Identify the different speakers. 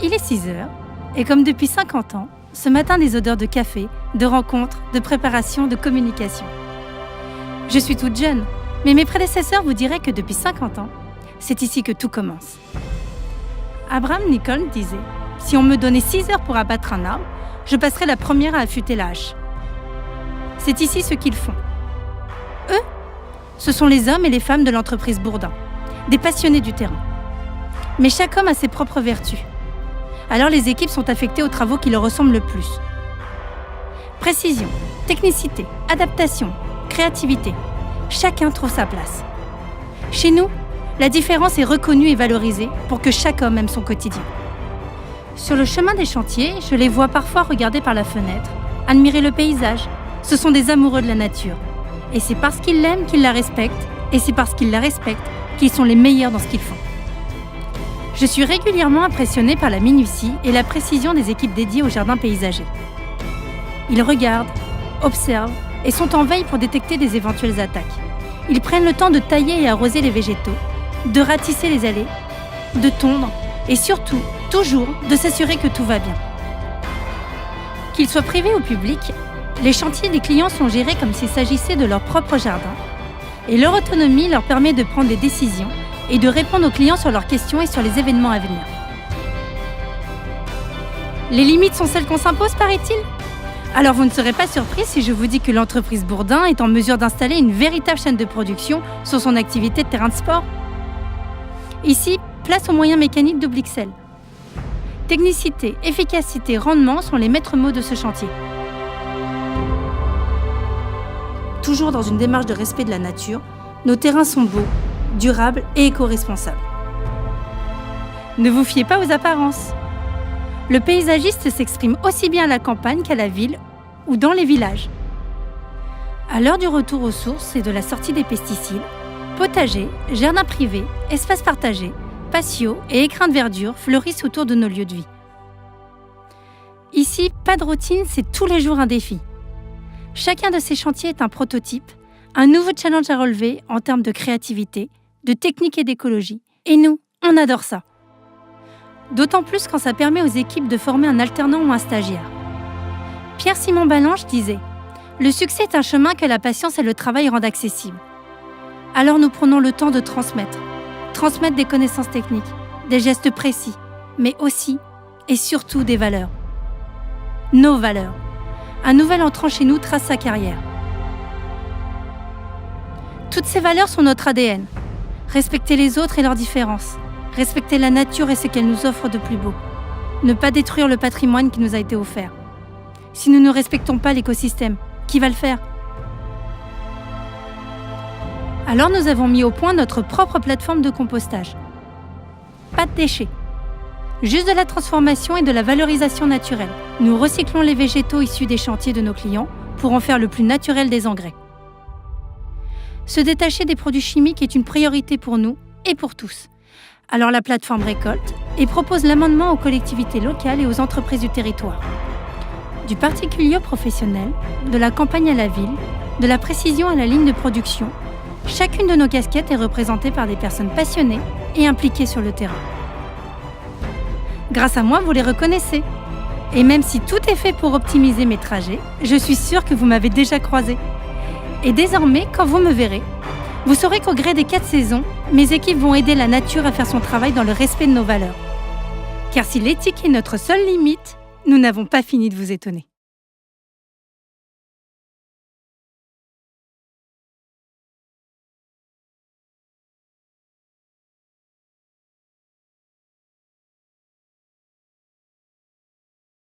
Speaker 1: Il est 6 heures, et comme depuis 50 ans, ce matin des odeurs de café, de rencontres, de préparation, de communication. Je suis toute jeune, mais mes prédécesseurs vous diraient que depuis 50 ans, c'est ici que tout commence. Abraham Lincoln disait « Si on me donnait 6 heures pour abattre un arbre, je passerais la première à affûter la hache. » C'est ici ce qu'ils font. Eux, ce sont les hommes et les femmes de l'entreprise Bourdin, des passionnés du terrain. Mais chaque homme a ses propres vertus. Alors les équipes sont affectées aux travaux qui leur ressemblent le plus. Précision, technicité, adaptation, créativité, chacun trouve sa place. Chez nous, la différence est reconnue et valorisée pour que chaque homme aime son quotidien. Sur le chemin des chantiers, je les vois parfois regarder par la fenêtre, admirer le paysage. Ce sont des amoureux de la nature. Et c'est parce qu'ils l'aiment qu'ils la respectent, et c'est parce qu'ils la respectent qu'ils sont les meilleurs dans ce qu'ils font. Je suis régulièrement impressionnée par la minutie et la précision des équipes dédiées au jardin paysager. Ils regardent, observent et sont en veille pour détecter des éventuelles attaques. Ils prennent le temps de tailler et arroser les végétaux, de ratisser les allées, de tondre et surtout, toujours, de s'assurer que tout va bien. Qu'ils soient privés ou publics, les chantiers des clients sont gérés comme s'il s'agissait de leur propre jardin et leur autonomie leur permet de prendre des décisions et de répondre aux clients sur leurs questions et sur les événements à venir. Les limites sont celles qu'on s'impose, paraît-il ? Alors vous ne serez pas surpris si je vous dis que l'entreprise Bourdin est en mesure d'installer une véritable chaîne de production sur son activité de terrain de sport. Ici, place aux moyens mécaniques de Blixel. Technicité, efficacité, rendement sont les maîtres mots de ce chantier. Toujours dans une démarche de respect de la nature, nos terrains sont beaux, durables et éco-responsables. Ne vous fiez pas aux apparences. Le paysagiste s'exprime aussi bien à la campagne qu'à la ville ou dans les villages. À l'heure du retour aux sources et de la sortie des pesticides, potagers, jardins privés, espaces partagés, patios et écrins de verdure fleurissent autour de nos lieux de vie. Ici, pas de routine, c'est tous les jours un défi. Chacun de ces chantiers est un prototype, un nouveau challenge à relever en termes de créativité, de technique et d'écologie. Et nous, on adore ça. D'autant plus quand ça permet aux équipes de former un alternant ou un stagiaire. Pierre-Simon Ballanche disait « Le succès est un chemin que la patience et le travail rendent accessible. » Alors nous prenons le temps de transmettre des connaissances techniques, des gestes précis, mais aussi et surtout des valeurs. Nos valeurs. Un nouvel entrant chez nous trace sa carrière. Toutes ces valeurs sont notre ADN. Respecter les autres et leurs différences. Respecter la nature et ce qu'elle nous offre de plus beau. Ne pas détruire le patrimoine qui nous a été offert. Si nous ne respectons pas l'écosystème, qui va le faire ? Alors nous avons mis au point notre propre plateforme de compostage. Pas de déchets. Juste de la transformation et de la valorisation naturelle. Nous recyclons les végétaux issus des chantiers de nos clients pour en faire le plus naturel des engrais. Se détacher des produits chimiques est une priorité pour nous et pour tous. Alors la plateforme récolte et propose l'amendement aux collectivités locales et aux entreprises du territoire. Du particulier au professionnel, de la campagne à la ville, de la précision à la ligne de production, chacune de nos casquettes est représentée par des personnes passionnées et impliquées sur le terrain. Grâce à moi, vous les reconnaissez. Et même si tout est fait pour optimiser mes trajets, je suis sûre que vous m'avez déjà croisé. Et désormais, quand vous me verrez, vous saurez qu'au gré des 4 saisons, mes équipes vont aider la nature à faire son travail dans le respect de nos valeurs. Car si l'éthique est notre seule limite, nous n'avons pas fini de vous étonner.